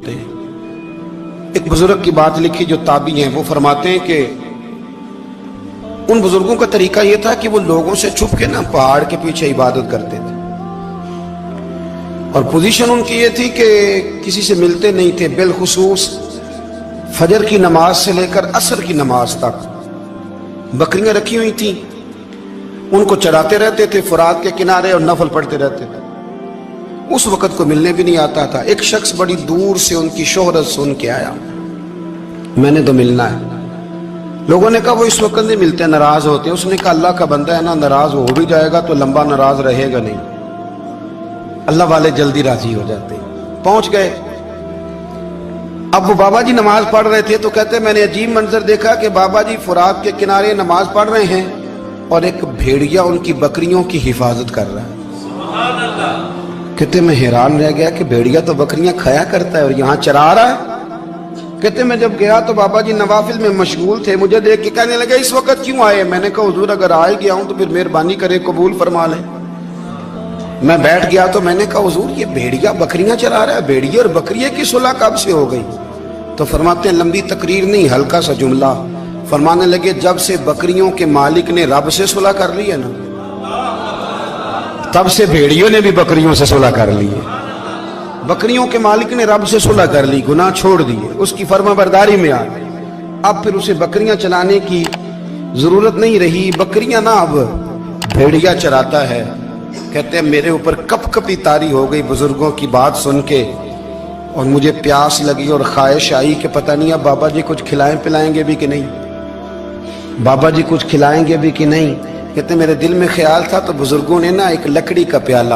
एक बुजुर्ग की बात लिखी जो ताबी हैं, वो फरमाते हैं कि उन बुजुर्गों का तरीका ये था कि वो लोगों से छुप के ना पहाड़ के पीछे इबादत करते थे और पोजीशन उनकी ये थी कि किसी से मिलते नहीं थे, बिलखुसूस फजर की नमाज से लेकर असर की नमाज तक बकरियां रखी हुई थी, उनको चराते रहते थे फुरात के किनारे और नफल पढ़ते रहते थे। उस वक्त को मिलने भी नहीं आता था। एक शख्स बड़ी दूर से उनकी शोहरत सुन के आया, मैंने तो मिलना है। लोगों ने कहा वो इस वक्त नहीं मिलते, नाराज होते हैं। उसने कहा अल्लाह का बंदा है ना, नाराज हो भी जाएगा तो लंबा नाराज रहेगा नहीं, अल्लाह वाले जल्दी राजी हो जाते हैं। पहुंच गए। अब वो बाबा जी नमाज पढ़ रहे थे तो कहते मैंने अजीब मंजर देखा कि बाबा जी फुरात के किनारे नमाज पढ़ रहे हैं और एक भेड़िया उनकी बकरियों की हिफाजत कर रहा है। कहते मैं हैरान रह गया कि भेड़िया तो बकरियां खाया करता है और यहाँ चरा रहा है। कहते मैं जब गया तो बाबा जी नवाफिल में मशगूल थे, मुझे देख के कहने लगे इस वक्त क्यों आए? मैंने कहा हुजूर अगर आ गया हूं तो फिर मेहरबानी करे कबूल फरमा ले। मैं बैठ गया तो मैंने कहा हुजूर ये भेड़िया बकरियां चरा रहा है, भेड़िया और बकरिया की सुलह कब से हो गई? तो फरमाते हैं लंबी तकरीर नहीं, हल्का सा जुमला। फरमाने लगे जब से बकरियों के मालिक ने रब से सुलह कर ली है ना, तब से भेड़ियों ने भी बकरियों से सुलह कर ली है। बकरियों के मालिक ने रब से सुलह कर ली, गुनाह छोड़ दिए, उसकी फर्माबरदारी में आ गए। अब फिर उसे बकरियां चलाने की जरूरत नहीं रही, बकरियां ना अब भेड़िया चराता है। कहते हैं मेरे ऊपर कपकपी तारी हो गई बुजुर्गों की बात सुन के और मुझे प्यास लगी और ख्वाहिश आई कि पता नहीं अब बाबा जी कुछ खिलाएं पिलाएंगे भी कि नहीं, बाबा जी कुछ खिलाएंगे भी कि नहीं। कहते मेरे दिल में ख्याल था तो बुजुर्गों ने ना एक लकड़ी का प्याला,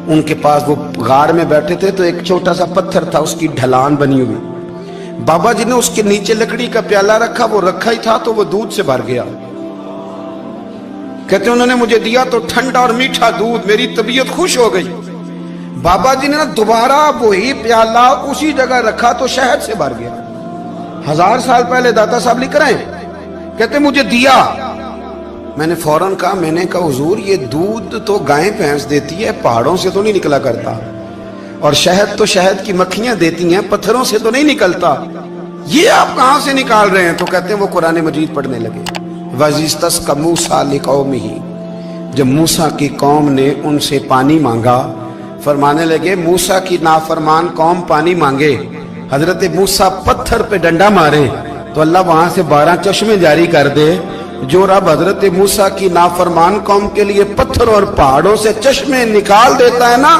उनके पास वो गार में बैठे थे तो एक छोटा सा पत्थर था, उसकी ढलान बनी हुई, बाबा जी ने उसके नीचे लकड़ी का प्याला रखा, वो रखा ही था तो वो दूध से भर गया। कहते उन्होंने मुझे दिया तो ठंडा और मीठा दूध, मेरी तबीयत खुश हो गई। बाबा जी ने ना दोबारा वही प्याला उसी जगह रखा तो शहद से भर गया। 1000 साल पहले दाता साहब लिख रहे हैं। कहते मुझे दिया, मैंने फौरन कहा, मैंने कहा हुजूर ये दूध तो गाय भैंस देती है, पहाड़ों से तो नहीं निकला करता, और शहद तो शहद की मक्खियां देती हैं, पत्थरों से तो नहीं निकलता, ये आप कहां से निकाल रहे हैं? तो कहते हैं वो कुरान मजीद पढ़ने लगे। वज़िस्तस्क़ा मूसा लिक़ौमिही, जब मूसा की कौम ने उनसे पानी मांगा, फरमाने लगे मूसा की नाफरमान कौम पानी मांगे, हजरत मूसा पत्थर पे डंडा मारे तो अल्लाह वहां से 12 चश्मे जारी कर दे। जो रब हजरत मूसा की नाफरमान कौम के लिए पत्थर और पहाड़ों से चश्मे निकाल देता है ना,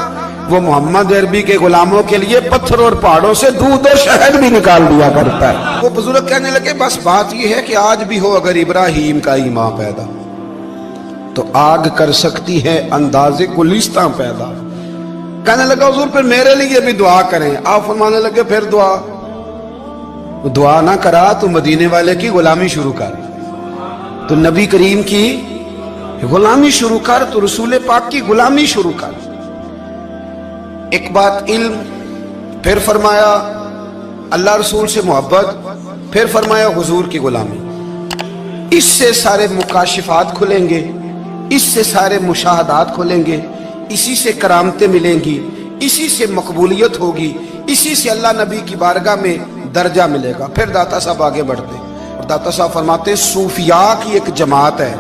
वो मोहम्मद अरबी के गुलामों के लिए पत्थर और पहाड़ों से दूध और शहद भी निकाल दिया करता है। वो बुजुर्ग कहने लगे बस बात ये है कि आज भी हो अगर इब्राहिम का ईमान पैदा तो आग कर सकती है अंदाजे गुलिस्तां पैदा। कहने लगा हुजूर फिर मेरे लिए भी दुआ करें। आप फरमाने लगे फिर दुआ ना करा तो मदीने वाले की गुलामी शुरू कर, तो नबी करीम की गुलामी शुरू कर, तो रसूल पाक की गुलामी शुरू कर। एक बात इल्म, फिर फरमाया अल्लाह रसूल से मोहब्बत, फिर फरमाया हुजूर की गुलामी। इससे सारे मुकाशिफात खुलेंगे, इससे सारे मुशाहदात खुलेंगे, इसी से करामतें मिलेंगी, इसी से मकबूलियत होगी, इसी से अल्लाह नबी की बारगाह में दर्जा मिलेगा। फिर दाता साहब आगे बढ़ते और दाता साहब फरमाते सूफिया की एक जमात है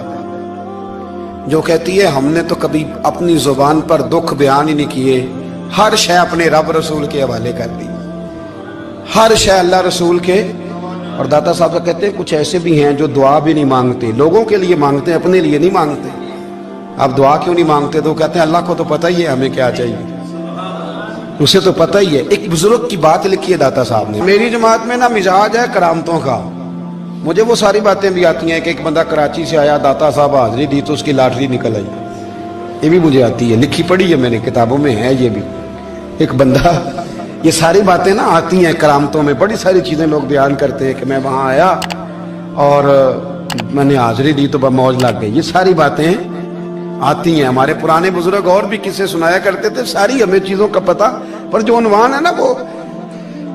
जो कहती है हमने तो कभी अपनी जुबान पर दुख बयान ही नहीं किए, हर शय अपने रब रसूल के हवाले कर दी, हर शय अल्लाह रसूल के। और दाता साहब कहते हैं कुछ ऐसे भी हैं जो दुआ भी नहीं मांगते, लोगों के लिए मांगते हैं, अपने लिए नहीं मांगते। आप दुआ क्यों नहीं मांगते? तो कहते हैं अल्लाह को तो पता ही है हमें क्या चाहिए, उसे तो पता ही है। एक बुजुर्ग की बात लिखी है दाता साहब ने, मेरी जमात में ना मिजाज है करामतों का, मुझे वो सारी बातें भी आती हैं कि एक बंदा कराची से आया, दाता साहब हाजिरी दी तो उसकी लॉटरी निकल आई, ये भी मुझे आती है, लिखी पढ़ी है मैंने, किताबों में है ये भी। एक बंदा, ये सारी बातें ना आती हैं करामतों में, बड़ी सारी चीजें लोग बयान करते हैं कि मैं वहां आया और मैंने हाजिरी दी तो मौज लग गई, ये सारी बातें आती हैं। हमारे पुराने बुजुर्ग और भी किस्से सुनाया करते थे, सारी हमें चीजों का पता, पर जो उन्वान है ना वो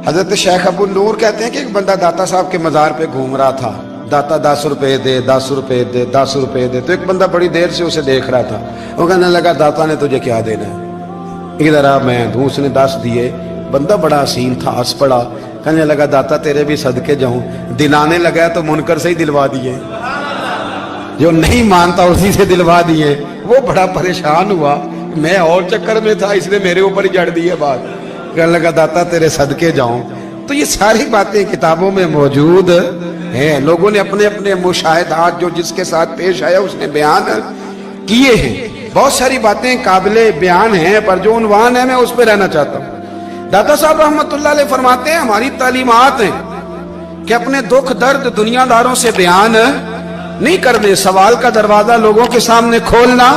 हजरत शेख अबू नूर कहते हैं कि एक बंदा दाता साहब के मजार पे घूम रहा था, दाता 10 रुपए दे, 10 रुपए दे, 10 रुपए दे। तो एक बंदा बड़ी देर से उसे देख रहा था, वो कहने लगा दाता ने तुझे क्या देना है? इधर आ मैं दूं। उसने 10 दिए, बंदा बड़ा हसीन था, हंस पड़ा, कहने लगा दाता तेरे भी सदके जाऊं। दिन आने लगा तो मुनकर से ही दिलवा दिए, जो नहीं मानता उसी से दिलवा दिए। वो बड़ा परेशान हुआ, मैं और चक्कर में था, इसने मेरे ऊपर ही जड़ दी है बात। कहने लगा दाता तेरे सदके जाऊं। तो ये सारी बातें किताबों में मौजूद हैं, लोगों ने अपने अपने मुशाहिदात जो जिसके साथ पेश आया उसने बयान किए हैं। बहुत सारी बातें काबिले बयान हैं, पर जो उन्वान है मैं उस पर रहना चाहता हूँ। दाता साहब रहमतुल्लाह अलैह फरमाते हैं, हमारी तालीमात हैं कि अपने दुख दर्द दुनियादारों से बयान नहीं करने, सवाल का दरवाजा लोगों के सामने खोलना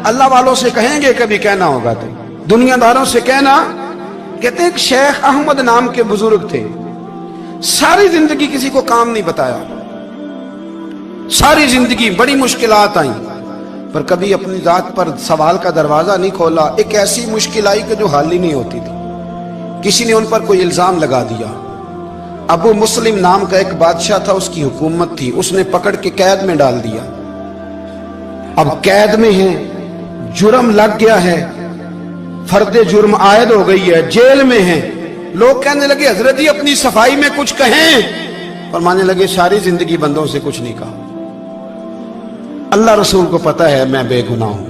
अल्लाह वालों से कहेंगे कभी कहना होगा तो दुनियादारों से कहना। कहते हैं शेख अहमद नाम के बुजुर्ग थे, सारी जिंदगी किसी को काम नहीं बताया, सारी जिंदगी बड़ी मुश्किलात आई, पर कभी अपनी जात पर सवाल का दरवाजा नहीं खोला। एक ऐसी मुश्किल आई कि जो हल ही नहीं होती थी, किसी ने उन पर कोई इल्जाम लगा दिया। अबू मुस्लिम नाम का एक बादशाह था, उसकी हुकूमत थी, उसने पकड़ के कैद में डाल दिया। अब कैद में है, जुर्म लग गया है, फर्दे जुर्म आयद हो गई है, जेल में है। लोग कहने लगे हजरत जी अपनी सफाई में कुछ कहें, और मानने लगे सारी जिंदगी बंदों से कुछ नहीं कहा। अल्लाह रसूल को पता है मैं बेगुनाह हूं,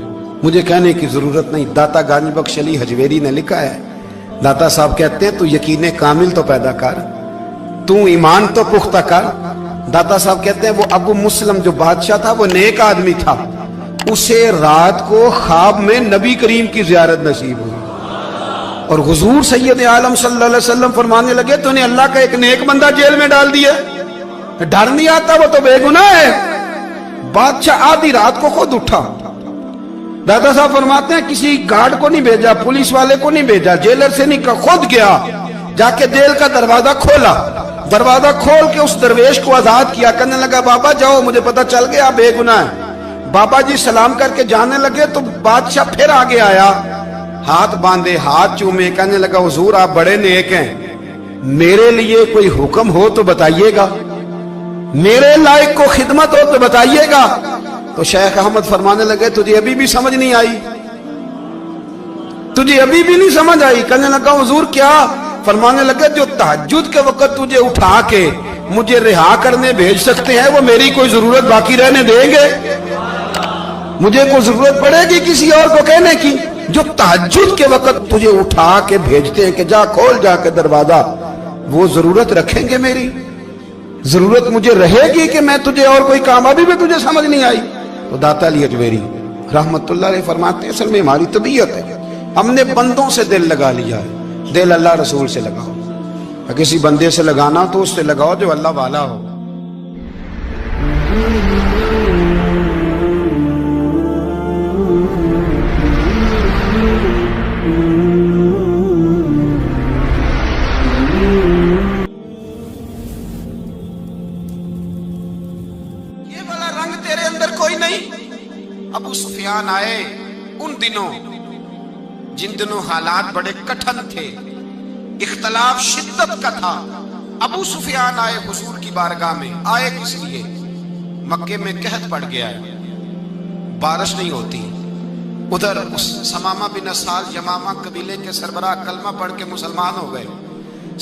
मुझे कहने की जरूरत नहीं। दाता गानी बख्श अली हजवेरी ने लिखा है, दाता साहब कहते हैं तू यकीन कामिल तो पैदा कर, तू ईमान तो पुख्ता कर। दाता साहब कहते हैं वो अबू मुस्लिम जो बादशाह था वो नेक आदमी था, उसे रात को ख्वाब में नबी करीम की जियारत नसीब हुई, और हुजूर सैयद आलम सल्लल्लाहु अलैहि वसल्लम फरमाने लगे तूने अल्लाह का एक नेक बंदा जेल में डाल दिया, डर नहीं आता, वो तो बेगुनाह है। बादशाह आधी रात को खुद उठा। दादा साहब फरमाते हैं किसी गार्ड को नहीं भेजा, पुलिस वाले को नहीं भेजा, जेलर से नहीं, खुद गया, जाके जेल का दरवाजा खोला, दरवाजा खोल के उस दरवेश को आजाद किया। कहने लगा बाबा जाओ, मुझे पता चल गया आप बेगुनाह है। बाबा जी सलाम करके जाने लगे तो बादशाह फिर आगे आया, हाथ बांधे, हाथ चूमे, कहने लगा हुजूर आप बड़े नेक हैं, मेरे लिए कोई हुक्म हो तो बताइएगा, मेरे लायक को खिदमत हो तो बताइएगा। तो शेख अहमद फरमाने लगे तुझे अभी भी समझ नहीं आई, तुझे अभी भी नहीं समझ आई। कहने लगा हुजूर क्या? फरमाने लगे जो तहज्जुद के वक्त तुझे उठा के मुझे रिहा करने भेज सकते हैं वो मेरी कोई जरूरत बाकी रहने देंगे? मुझे कोई जरूरत पड़ेगी किसी और को कहने की? जो तहज्जुद के वक्त तुझे उठा के भेजते हैं कि जा खोल जाके दरवाजा, वो जरूरत रखेंगे? मेरी जरूरत मुझे रहेगी कि मैं तुझे और कोई काम, अभी भी तुझे समझ नहीं आई? तो दाता अली अजमेरी रहमतुल्लाह अलैह फरमाते हैं असल में हमारी तबीयत है, हमने बंदों से दिल लगा लिया है। दिल अल्लाह रसूल से लगाओ, किसी बंदे से लगाना तो उससे लगाओ जो अल्लाह वाला हो। ये वाला रंग तेरे अंदर कोई नहीं। अबू सुफियान आए उन दिनों जिन दिनों हालात बड़े कठिन थे, इख्तलाफ शिद्दत का था। अबू सुफियान आए हुजूर की बारगाह में। आए किस लिए? मक्के में कहत पड़ गया है, बारिश नहीं होती। उधर उस समामा बिन असाल यमामा कबीले के सरबराह कलमा पढ़ के मुसलमान हो गए।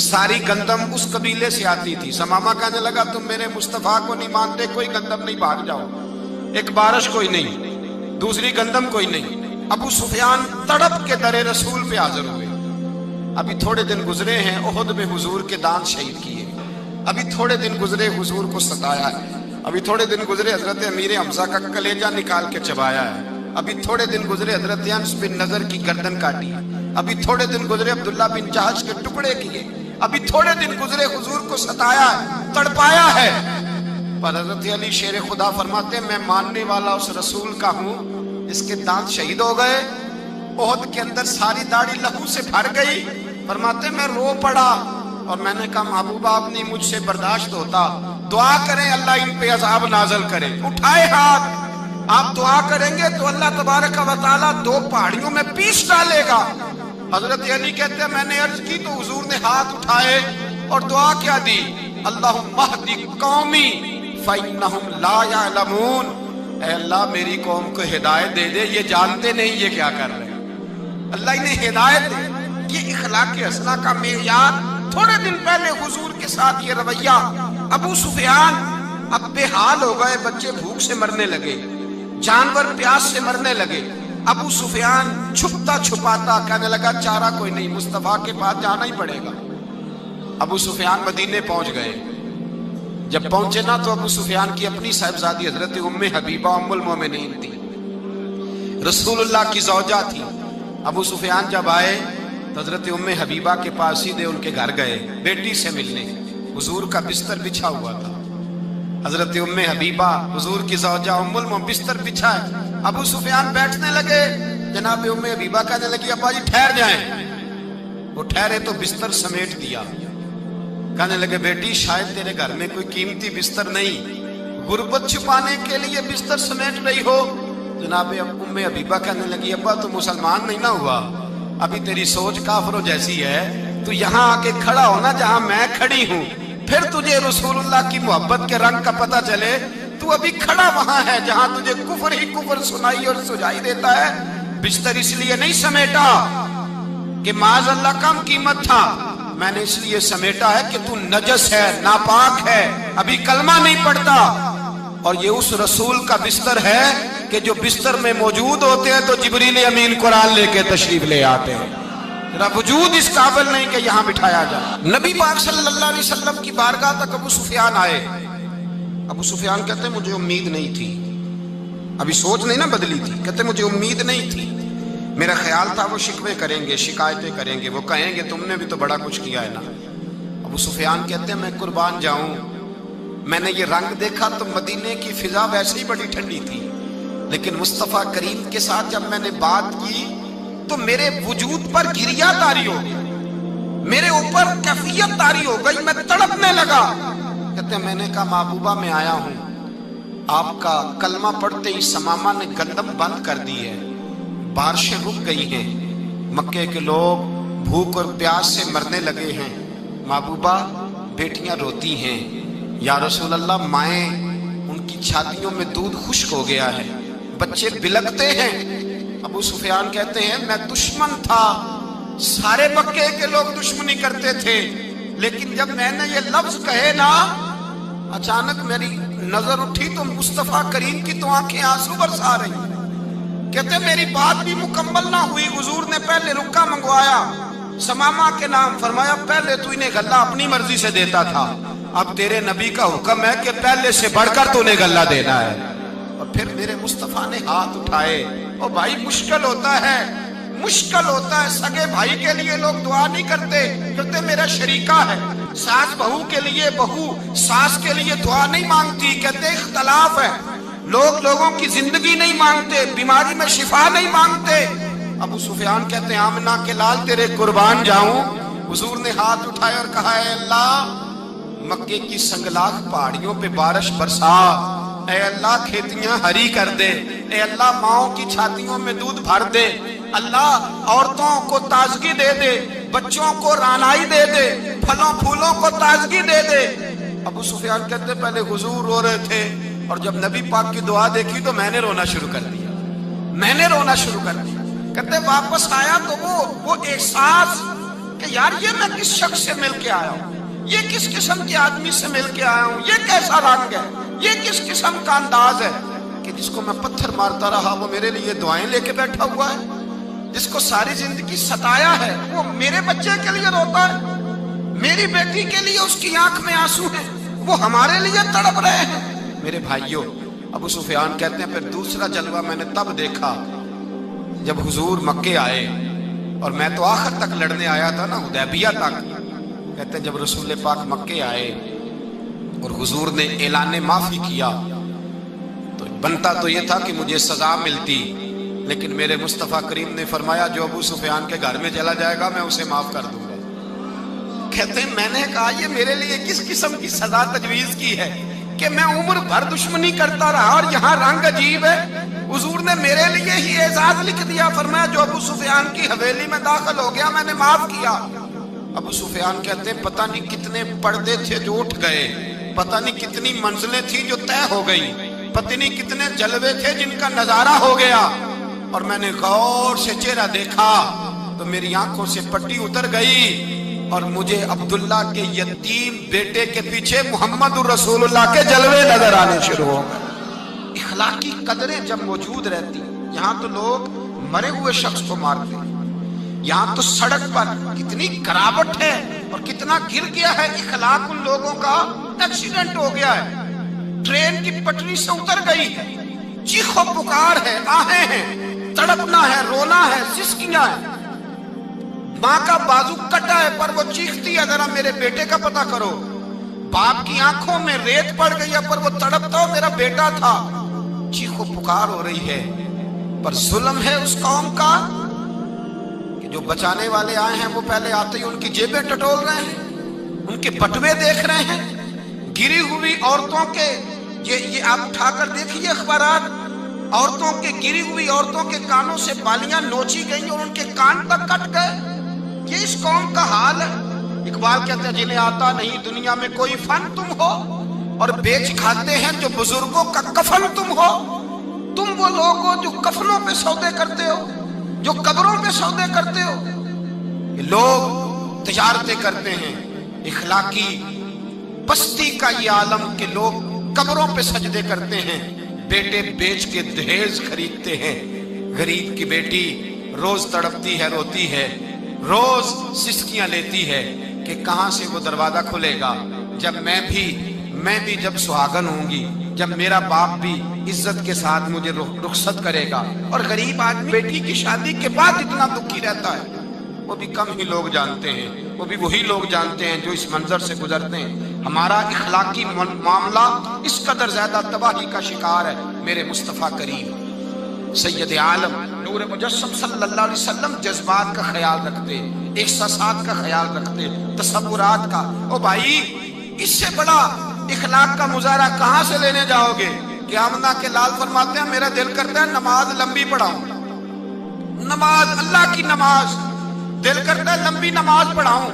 सारी गंदम उस कबीले से आती थी। समामा कहने लगा तुम मेरे मुस्तफा को नहीं मानते, कोई गंदम नहीं, भाग जाओ। एक बारिश कोई नहीं, दूसरी गंदम कोई नहीं। अबू सुफियान तड़प के दरे रसूल पे हाजिर हुए। अभी थोड़े दिन गुजरे हैं, ओहद में हुजूर के दांत शहीद किए, अभी थोड़े दिन गुजरे हुजूर को सताया है, अभी थोड़े दिन गुजरे हजरत अमीर हमजा का कलेजा निकाल के चबाया है, अभी थोड़े दिन गुजरे हजरत अनस बिन नजर की गर्दन काटी, अभी थोड़े दिन गुजरे अब्दुल्ला बिन जहश के टुकड़े किए, अभी थोड़े दिन गुजरे हुजूर को सताया है, तड़पाया है। पर हजरत अली शेर खुदा फरमाते मैं मानने वाला उस रसूल का हूं, इसके दांत शहीद हो गए, ओहद के अंदर सारी दाढ़ी लहू से भर गई। फरमाते मैं रो पड़ा और मैंने कहा महबूबा अब नहीं मुझसे बर्दाश्त होता, दुआ करें अल्लाह इन पे अज़ाब नाज़िल करे। उठाए हाथ, आप दुआ करेंगे तो अल्लाह तबारक व तआला दो पहाड़ियों में पीस डालेगा। हजरत अली कहते हैं मैंने अर्ज की तो हुजूर ने हाथ उठाए और दुआ क्या दी, अल्लाहुम्मा हदी कौमी फइन्नहुम ला यअलमून, ऐ अल्लाह मेरी कौम को हिदायत दे दे, ये जानते नहीं ये क्या कर रहे हैं। अल्लाह इन्हें हिदायत दे। ये अखलाक हसना का मेयार, थोड़े दिन पहले हुजूर के साथ ये रवैया। अबू सुफियान अब बेहाल हो गए, बच्चे भूख से मरने लगे, जानवर प्यास से मरने लगे। अबू सुफियान छुपता छुपाता कहने लगा चारा कोई नहीं, मुस्तफा के पास जाना ही पड़ेगा। अबू सुफियान मदीने पहुंच गए। जब पहुंचे ना तो अबू सुफियान की अपनी साहिबजादी हजरत उम्मे हबीबा उम्मुल मोमिनीन थी, रसूलुल्लाह की ज़ौजा थी। अबू सुफियान जब आए तो हजरत उम्मे हबीबा के पास सीधे उनके घर गए बेटी से मिलने। हुजूर का बिस्तर बिछा हुआ था, हजरत उम्मे हबीबा हुजूर की ज़ौजा उम्मुल मोमिनीन बिस्तर बिछाए। अबू सुफियान बैठने लगे, जनाब उम्मे हबीबा कहने लगी अब्बा जी ठहर जाएं। वो ठहरे तो बिस्तर समेट दिया। कहने लगे बेटी शायद तेरे घर में कोई कीमती बिस्तर नहीं, गुर्बत छुपाने के लिए बिस्तर समेट रही हो। जनाब उम्मे हबीबा कहने लगी अब्बा तू मुसलमान नहीं ना हुआ, अभी तेरी सोच काफिरों जैसी है, तू यहाँ आके खड़ा होना जहाँ मैं खड़ी हूँ, फिर तुझे रसूलुल्लाह की मोहब्बत के रंग का पता चले। तू अभी खड़ा वहां है जहां तुझे कुफर ही कुफर सुनाई और सुझाई देता है। बिस्तर इसलिए नहीं समेटा कि माज़अल्लाह कम कीमत था, मैंने इसलिए समेटा है कि तू नजस है, नापाक है, अभी कलमा नहीं पढ़ता। और ये उस रसूल का बिस्तर है कि जो बिस्तर में मौजूद होते हैं तो जिब्रील अमीन कुरान लेके तशरीफ ले आते हैं। तेरा वजूद इस काबिल नहीं कि यहाँ बिठाया जाए। नबी पाक सल्लल्लाहु अलैहि वसल्लम की बारगाह तक अबू सुफियान आए। अबू सुफियान कहते हैं मुझे उम्मीद नहीं थी, अभी सोच नहीं ना बदली थी, कहते मुझे उम्मीद नहीं थी, मेरा ख्याल था वो शिकवे करेंगे, शिकायतें करेंगे, वो कहेंगे तुमने भी तो बड़ा कुछ किया है ना। अबू सुफियान कहते हैं मैं कुर्बान जाऊं, मैंने ये रंग देखा तो मदीने की फिजा वैसे ही बड़ी ठंडी थी, लेकिन मुस्तफ़ा करीम के साथ जब मैंने बात की तो मेरे वजूद पर गिरिया तारी हो गई, मेरे ऊपर कैफियत तारी हो गई, मैं तड़पने लगा। कहते हैं मैंने कहा महबूबा मैं आया हूं, आपका कलमा पढ़ते ही समामा ने गंदम बंद कर दी है, बारिशें रुक गई हैं, मक्के के लोग भूख और प्यास से मरने लगे हैं, महबूबा बेटियां रोती हैं, या रसूल अल्लाह माएँ उनकी छातियों में दूध खुश्क हो गया है, बच्चे बिलखते हैं। अबू सुफियान कहते हैं मैं दुश्मन था, सारे मक्के के लोग दुश्मनी करते थे, लेकिन जब मैंने ये लफ्ज कहे ना अचानक मेरी नजर उठी तो मुस्तफा करीम की तो आंखें आंसू बरसा रही। कहते मेरी बात भी मुकम्मल ना हुई, हुजूर ने पहले रुक्का मंगवाया समामा के नाम, फरमाया पहले तू इन्हें गल्ला अपनी मर्जी से देता था, अब तेरे नबी का हुक्म है कि पहले से बढ़कर तूने गल्ला देना है। और फिर मेरे मुस्तफा ने हाथ उठाए। और भाई मुश्किल होता है, मुश्किल होता है, सगे भाई के लिए लोग दुआ नहीं करते, कहते मेरा शरीका है, सास बहू के लिए बहू सास के लिए दुआ नहीं मांगती, कहते इख्तलाफ है, लोग लोगों की जिंदगी नहीं मांगते, बीमारी में शिफा नहीं मांगते। अबू सुफियान कहते हैं आमना के लाल तेरे कुर्बान जाऊं। हुजूर ने हाथ उठाए और कहा है अल्लाह मक्के की संगलाख पहाड़ियों पे बारिश बरसा, ऐ अल्लाह खेतियां हरी कर दे, ऐ अल्लाह माओं की छातियों में दूध भर दे, अल्लाह औरतों को ताजगी दे दे, बच्चों को रानाई दे दे, फलों फूलों को ताजगी दे दे। अबू सुफियान कहते पहले हुजूर रो रहे थे और जब नबी पाक की दुआ देखी तो मैंने रोना शुरू कर दिया, मैंने रोना शुरू कर दिया। कहते वापस आया तो वो एहसास कि यार ये मैं किस शख्स से मिल के आया हूँ, ये किस किस्म के आदमी से मिल के आया हूँ, ये कैसा रंग है, ये किस किस्म का अंदाज है कि जिसको मैं पत्थर मारता रहा वो मेरे लिए दुआएं लेके बैठा हुआ है, जिसको सारी जिंदगी सताया है वो मेरे बच्चे के लिए रोता है, मेरी बेटी के लिए उसकी आंख में आंसू है, वो हमारे लिए तड़प रहे हैं। मेरे भाइयों, अबू सुफियान कहते हैं फिर दूसरा जलवा मैंने तब देखा जब हुजूर मक्के आए, और मैं तो आखिर तक लड़ने आया था ना, हुदैबिया तक। कहते हैं जब रसूल पाक मक्के आए और हुजूर ने ऐलान माफी किया तो बनता तो ये था कि मुझे सजा मिलती, लेकिन मेरे मुस्तफ़ा करीम ने फरमाया जो अबू सुफियान के घर में चला जाएगा मैं उसे माफ कर दूंगा। कहते हैं मैंने कहा ये मेरे लिए किस किस्म की सजा तजवीज की है कि मैं उम्र भर दुश्मनी करता रहा और यहाँ रंग अजीब है। हुजूर ने मेरे लिए ही एजाज लिख दिया, फरमाया जो अबू सुफियान की हवेली में दाखिल हो गया मैंने माफ किया। अबू सुफियान कहते हैं पता नहीं कितने पर्दे थे जो उठ गए, पता नहीं कितनी मंजिलें थी जो तय हो गई, पता नहीं कितने जलवे थे जिनका नजारा हो गया। और मैंने गौर से चेहरा देखा تو میری آنکھوں سے پٹی اتر گئی اور مجھے عبداللہ کے یتیم بیٹے کے پیچھے محمد رسول اللہ کے جلوے نظر آنے شروع ہو گئے۔ اخلاقی قدریں جب موجود رہتی، یہاں تو لوگ مرے ہوئے شخص کو مارتے ہیں، یہاں تو سڑک پر کتنی گراوٹ ہے اور کتنا گر گیا ہے اخلاق ان لوگوں کا، ایکسیڈنٹ ہو گیا ہے، ٹرین کی پٹری سے اتر گئی ہے، چیخ و پکار ہے، آہیں ہیں، تڑپنا ہے، رونا ہے، سسکیاں ہیں، ماں کا بازو کٹا ہے پر وہ چیختی ہے ذرا میرے بیٹے کا پتہ کرو، باپ کی آنکھوں میں ریت پڑ گئی ہے پر وہ تڑپتا ہو میرا بیٹا تھا، چیخ و پکار ہو رہی ہے۔ پر ظلم ہے اس قوم کا کہ جو بچانے والے آئے ہیں وہ پہلے آتے ہی ان کی جیبیں ٹٹول رہے ہیں، ان کے بٹوے دیکھ رہے ہیں، گری ہوئی عورتوں کے، یہ آپ اٹھا کر دیکھیے اخبارات، عورتوں کے گری ہوئی عورتوں کے کانوں سے بالیاں نوچی گئیں اور ان کے کان تک کٹ گئے۔ یہ اس قوم کا حال ہے۔ اقبال کہتے ہیں جنہیں آتا نہیں دنیا میں کوئی فن تم ہو اور بیچ کھاتے ہیں جو بزرگوں کا کفن تم ہو۔ تم وہ لوگ ہو جو کفنوں پہ سودے کرتے ہو، جو قبروں پہ سودے کرتے ہو۔ یہ لوگ تجارتیں کرتے ہیں، اخلاقی پستی کا یہ عالم کہ لوگ قبروں پہ سجدے کرتے ہیں، بیٹے بیچ کے دہیز خریدتے ہیں۔ غریب کی بیٹی روز تڑپتی ہے، روتی ہے، روز سسکیاں لیتی ہے کہ کہاں سے وہ دروازہ کھلے گا جب میں بھی جب سہاگن ہوں گی، جب میرا باپ بھی عزت کے ساتھ مجھے رخصت کرے گا۔ اور غریب آدمی بیٹی کی شادی کے بعد اتنا دکھی رہتا ہے، وہ بھی کم ہی لوگ جانتے ہیں، وہ بھی وہی لوگ جانتے ہیں جو اس منظر سے گزرتے ہیں۔ ہمارا اخلاقی معاملہ اس قدر زیادہ تباہی کا شکار ہے۔ میرے مصطفیٰ کریم سید عالم نور مجسم صلی اللہ علیہ وسلم جذبات کا خیال رکھتے، احساسات کا خیال رکھتے، تصورات کا۔ او بھائی، اس سے بڑا اخلاق کا مظاہرہ کہاں سے لینے جاؤ گے؟ کہ آمنہ کے لال فرماتے ہیں میرا دل کرتا ہے نماز لمبی پڑھاؤں، نماز اللہ کی نماز، دل کرتا ہے لمبی نماز پڑھاؤں،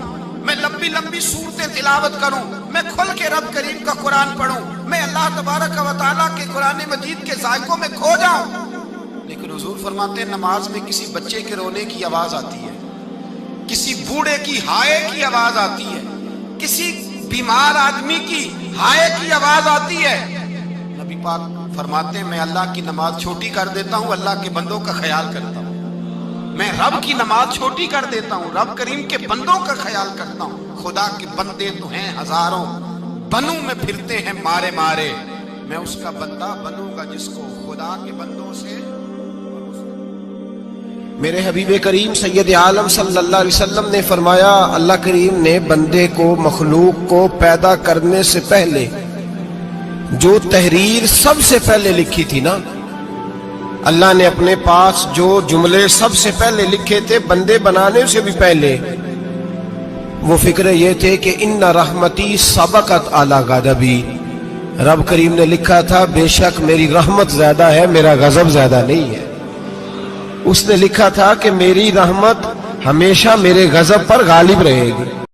میں لمبی لمبی سورتیں تلاوت کروں، میں کھل کے رب کریم کا قرآن پڑھوں، میں اللہ تبارک و تعالیٰ کے قرآن مجید کے ذائقوں میں کھو جاؤں۔ لیکن حضور فرماتے ہیں نماز میں کسی بچے کے رونے کی آواز آتی ہے، کسی بوڑھے کی ہائے کی آواز آتی ہے، کسی بیمار آدمی کی ہائے کی آواز آتی ہے۔ نبی پاک فرماتے ہیں میں اللہ کی نماز چھوٹی کر دیتا ہوں، اللہ کے بندوں کا خیال کرتا ہوں، میں رب کی نماز چھوٹی کر دیتا ہوں، رب کریم کے بندوں کا خیال کرتا ہوں۔ خدا کے بندے تو ہیں ہزاروں، بنوں میں پھرتے ہیں مارے مارے، میں اس کا بندہ بنوں گا جس کو خدا کے بندوں سے۔ میرے حبیب کریم سید عالم صلی اللہ علیہ وسلم نے فرمایا اللہ کریم نے بندے کو، مخلوق کو پیدا کرنے سے پہلے جو تحریر سب سے پہلے لکھی تھی نا، اللہ نے اپنے پاس جو جملے سب سے پہلے لکھے تھے بندے بنانے سے بھی پہلے، وہ فکر یہ تھے کہ ان رحمتی سبقت اعلی غضبی، رب کریم نے لکھا تھا بے شک میری رحمت زیادہ ہے، میرا غضب زیادہ نہیں ہے۔ اس نے لکھا تھا کہ میری رحمت ہمیشہ میرے غضب پر غالب رہے گی۔